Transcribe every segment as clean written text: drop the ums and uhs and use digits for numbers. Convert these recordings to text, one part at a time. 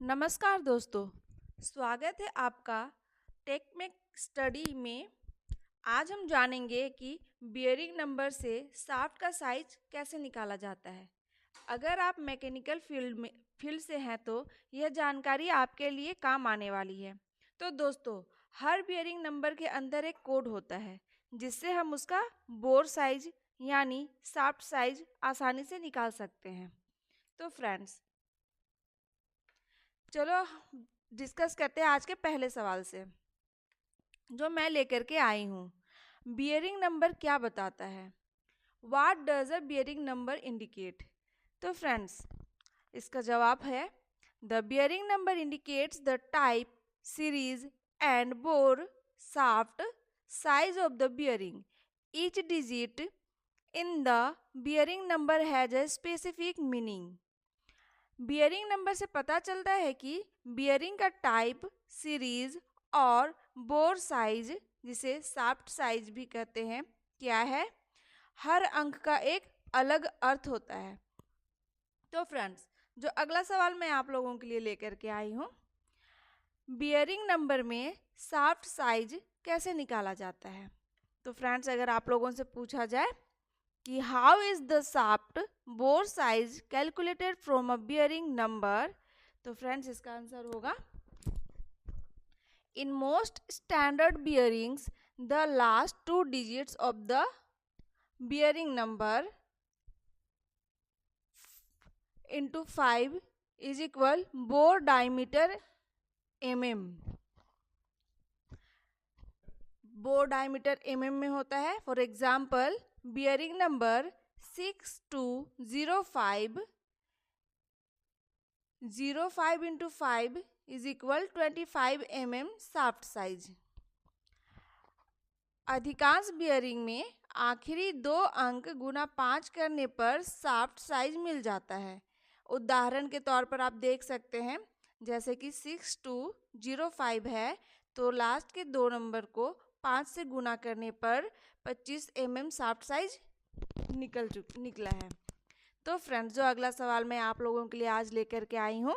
नमस्कार दोस्तों, स्वागत है आपका टेकमेक स्टडी में। आज हम जानेंगे कि बियरिंग नंबर से शाफ्ट का साइज कैसे निकाला जाता है। अगर आप मैकेनिकल फील्ड से हैं तो यह जानकारी आपके लिए काम आने वाली है। तो दोस्तों, हर बियरिंग नंबर के अंदर एक कोड होता है जिससे हम उसका बोर साइज यानी शाफ्ट साइज आसानी से निकाल सकते हैं। तो फ्रेंड्स, चलो डिस्कस करते हैं आज के पहले सवाल से जो मैं लेकर के आई हूँ। बियरिंग नंबर क्या बताता है? What does a bearing number indicate? तो फ्रेंड्स, इसका जवाब है the bearing number indicates the type, series and bore shaft size of the bearing. Each digit in the bearing number has a specific meaning. Bearing number से पता चलता है कि bearing का टाइप, सीरीज और बोर साइज, जिसे shaft size भी कहते हैं, क्या है। हर अंक का एक अलग अर्थ होता है। तो फ्रेंड्स, जो अगला सवाल मैं आप लोगों के लिए लेकर के आई हूँ, बियरिंग नंबर में शाफ्ट साइज कैसे निकाला जाता है। तो फ्रेंड्स, अगर आप लोगों से पूछा जाए कि how is the shaft bore size calculated from a bearing number, तो फ्रेंड्स इसका आंसर होगा in most standard bearings the last two digits of the bearing number into 5 is equal bore diameter mm। Bore diameter mm में होता है। For example, bearing number 6205 05 into 5 is equal 25 mm shaft size. अधिकांश bearing में आखिरी दो अंक गुना 5 करने पर शाफ्ट साइज मिल जाता है। उदाहरण के तौर पर आप देख सकते हैं, जैसे कि 6205 है तो लास्ट के दो नंबर को 5 से गुना करने पर 25 mm शाफ्ट साइज निकला है। तो फ्रेंड्स, जो अगला सवाल मैं आप लोगों के लिए आज लेकर के आई हूँ,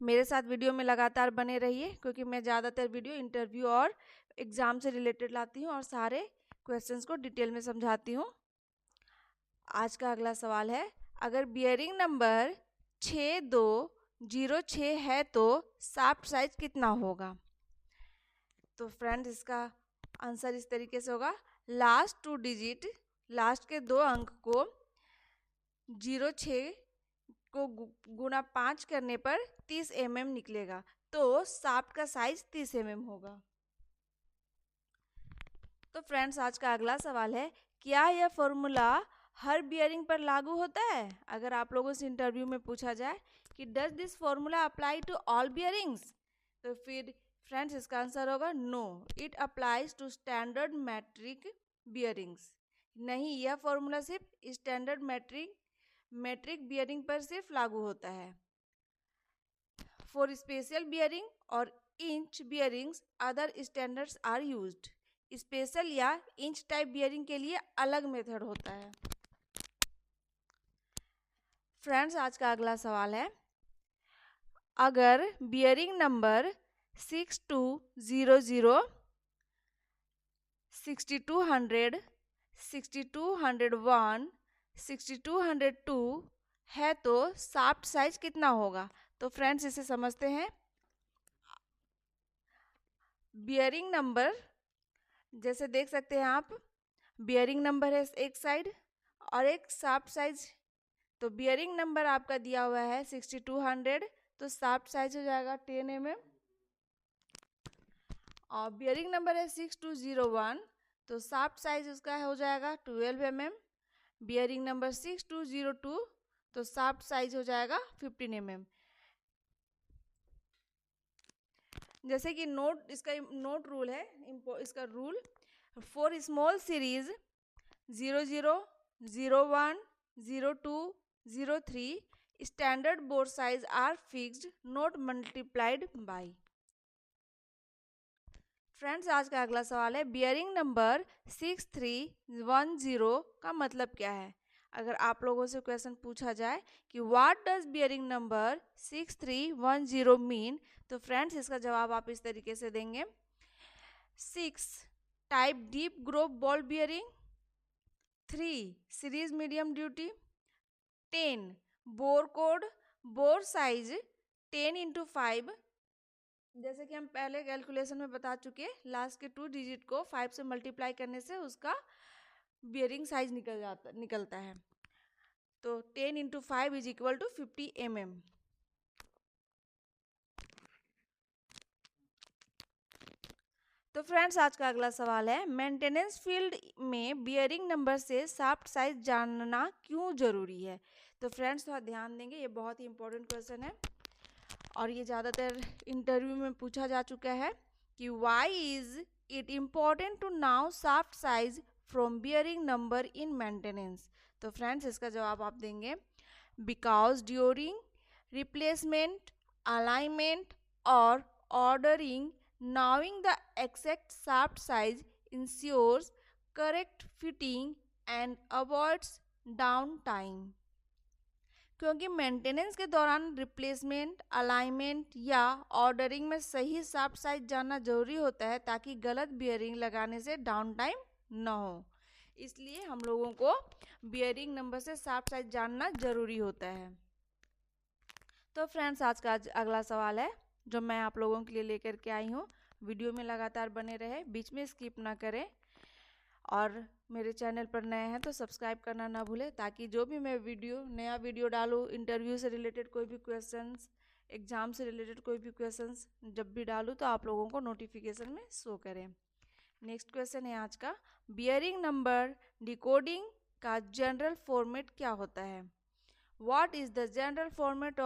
मेरे साथ वीडियो में लगातार बने रहिए क्योंकि मैं ज़्यादातर वीडियो इंटरव्यू और एग्ज़ाम से रिलेटेड लाती हूँ और सारे क्वेश्चंस को डिटेल में समझाती हूँ। आज का अगला सवाल है, अगर बियरिंग नंबर 6206 है तो शाफ्ट साइज कितना होगा। तो फ्रेंड्स, इसका आंसर इस तरीके से होगा, लास्ट टू डिजिट, लास्ट के दो अंक को 06 को गुना 5 करने पर 30 mm निकलेगा, तो शाफ्ट का साइज 30 mm होगा। तो फ्रेंड्स, आज का अगला सवाल है, क्या यह फॉर्मूला हर बियरिंग पर लागू होता है। अगर आप लोगों से इंटरव्यू में पूछा जाए कि does this formula apply to all bearings, तो फिर फ्रेंड्स इसका आंसर होगा no, it applies to standard metric bearings. नहीं, यह फॉर्मूला सिर्फ स्टैंडर्ड मैट्रिक बियरिंग पर सिर्फ लागू होता है। फॉर स्पेशल बियरिंग और inch bearings other standards are used. Special या इंच टाइप बियरिंग के लिए अलग मेथड होता है। फ्रेंड्स, आज का अगला सवाल है, अगर बियरिंग नंबर 6200, 6200, 6201, 6202 है तो शाफ्ट साइज कितना होगा। तो फ्रेंड्स, इसे समझते हैं। बियरिंग नंबर जैसे देख सकते हैं आप, बियरिंग नंबर है एक साइड और एक शाफ्ट साइज। तो बियरिंग नंबर आपका दिया हुआ है 6200, तो शाफ्ट साइज हो जाएगा 10 mm। और बियरिंग नंबर है 6201, तो शाफ्ट साइज उसका हो जाएगा 12 mm। बियरिंग नंबर 6202, तो शाफ्ट साइज हो जाएगा 15 mm। जैसे कि इसका नोट रूल है, इसका rule, for small series 00, 01, 02, 03 standard bore size are fixed not multiplied by. Friends, आज का अगला सवाल है, बियरिंग नंबर 6310 का मतलब क्या है। अगर आप लोगों से क्वेश्चन पूछा जाए कि what does bearing number 6310 mean, तो फ्रेंड्स इसका जवाब आप इस तरीके से देंगे। 6 type deep Grove ball bearing, 3 series medium duty, 10 bore code bore size 10x5, जैसे कि हम पहले कैलकुलेशन में बता चुके, लास्ट के 2 डिजिट को 5 से मल्टीप्लाई करने से उसका बियरिंग साइज निकलता है। तो 10x5 is equal to 50 mm। तो फ्रेंड्स आज का अगला सवाल है, मेंटेनेंस फील्ड में बियरिंग नंबर से शाफ्ट साइज जानना क्यों जरूरी है। तो फ्रेंड्स थोड़ा ध्यान देंगे, ये बहुत ही इंपॉर्टेंट क्वेश्चन है और ये ज़्यादातर इंटरव्यू में पूछा जा चुका है कि why is it important to know shaft size from bearing number in maintenance. तो फ्रेंड्स इसका जवाब आप देंगे बिकॉज ड्यूरिंग रिप्लेसमेंट, अलाइनमेंट और ordering, knowing the exact shaft size ensures correct fitting and avoids downtime। क्योंकि मेंटेनेंस के दौरान replacement, alignment या ऑर्डरिंग में सही शाफ्ट साइज जानना जरूरी होता है ताकि गलत बियरिंग लगाने से डाउन टाइम न हो। इसलिए हम लोगों को बियरिंग नंबर से शाफ्ट साइज जानना जरूरी होता है। तो फ्रेंड्स आज का अगला सवाल है जो मैं आप लोगों के लिए लेकर के आई हूँ। वीडियो में लगातार बने रहे, बीच में स्किप ना करें और मेरे चैनल पर नए हैं तो सब्सक्राइब करना ना भूलें ताकि जो भी मैं नया वीडियो डालूँ, इंटरव्यू से रिलेटेड कोई भी क्वेश्चंस, एग्जाम से रिलेटेड कोई भी क्वेश्चंस जब भी डालूँ तो आप लोगों को नोटिफिकेशन में शो करें। नेक्स्ट क्वेश्चन है आज का, बियरिंग नंबर डिकोडिंग का जनरल फॉर्मेट क्या होता है। What is the general format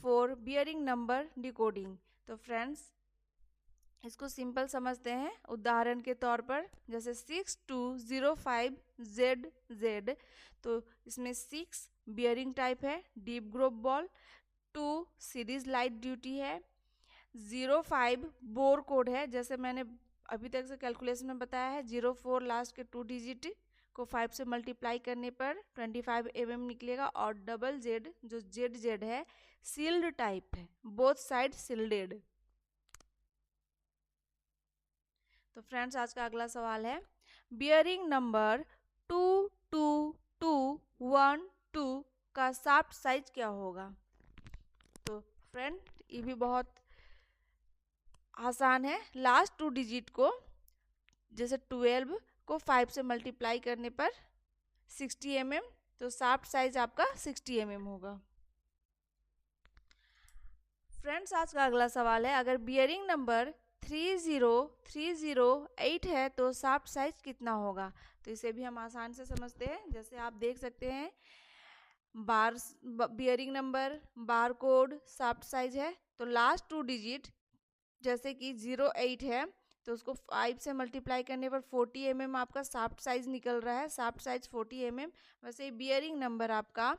for bearing number decoding. तो फ्रेंड्स इसको सिंपल समझते हैं उदाहरण के तौर पर, जैसे 6205ZZ, तो इसमें 6 बियरिंग टाइप है, deep Grove ball, 2 series light duty है, 05 बोर कोड है, जैसे मैंने अभी तक से कैलकुलेशन में बताया है, 04 लास्ट के 2 डिजिट को 5 से मल्टीप्लाई करने पर 25 mm निकलेगा, और डबल जेड जो जेड है सील्ड टाइप है, बोथ साइड सील्डेड। तो फ्रेंड्स आज का अगला सवाल है, बियरिंग नंबर 22212 का शाफ्ट साइज क्या होगा। तो फ्रेंड ये भी बहुत आसान है, लास्ट 2 डिजिट को जैसे 12 को 5 से मल्टीप्लाई करने पर 60 mm, तो शाफ्ट साइज आपका 60 mm होगा। फ्रेंड्स आज का अगला सवाल है, अगर बियरिंग नंबर 30308 है तो शाफ्ट साइज कितना होगा। तो इसे भी हम आसान से समझते हैं, जैसे आप देख सकते हैं bar bearing number, bar code, shaft size है, तो लास्ट 2 डिजिट जैसे कि 08 है तो उसको 5 से मल्टीप्लाई करने पर 40 mm आपका शाफ्ट साइज निकल रहा है, शाफ्ट साइज 40 mm। वैसे बियरिंग नंबर आपका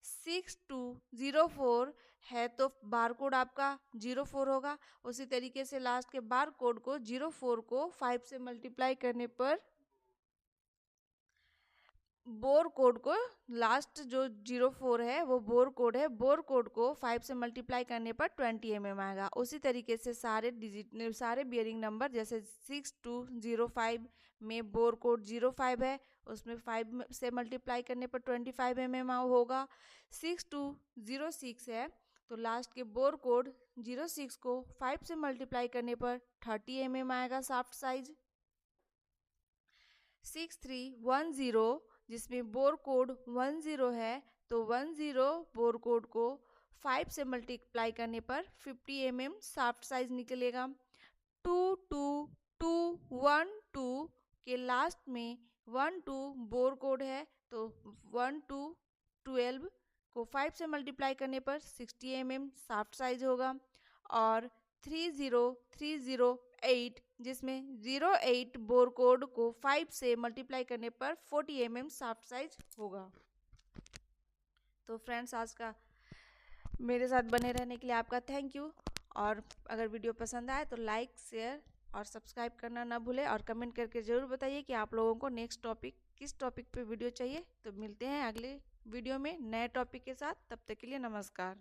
6204 है तो बार कोड आपका 04 होगा। उसी तरीके से लास्ट के बार कोड को 04 को 5 से मल्टीप्लाई करने पर बोर कोड को, लास्ट जो 04 है वो बोर कोड है, बोर कोड को 5 से मल्टीप्लाई करने पर 20 mm आएगा। उसी तरीके से सारे डिजिट, सारे बियरिंग नंबर, जैसे 6205 में बोर कोड 05 है, उसमें 5 से मल्टीप्लाई करने पर 25 mm होगा। 6206 है तो लास्ट के बोर कोड 06 को 5 से मल्टीप्लाई करने पर 30 mm आएगा शाफ्ट साइज। 6310 जिसमें बोर कोड 10 है तो 10 बोर कोड को 5 से मल्टीप्लाई करने पर 50 mm शाफ्ट साइज निकलेगा। 22212 के लास्ट में 12 बोर कोड है तो 12 को 5 से मल्टीप्लाई करने पर 60 mm शाफ्ट साइज होगा। और 30308 जिसमें 08 बोर कोड को 5 से मल्टीप्लाई करने पर 40 mm शाफ्ट साइज होगा। तो फ्रेंड्स आज का मेरे साथ बने रहने के लिए आपका थैंक यू, और अगर वीडियो पसंद आए तो लाइक, शेयर और सब्सक्राइब करना ना भूलें, और कमेंट करके ज़रूर बताइए कि आप लोगों को नेक्स्ट टॉपिक किस टॉपिक पे वीडियो चाहिए। तो मिलते हैं अगले वीडियो में नए टॉपिक के साथ, तब तक के लिए नमस्कार।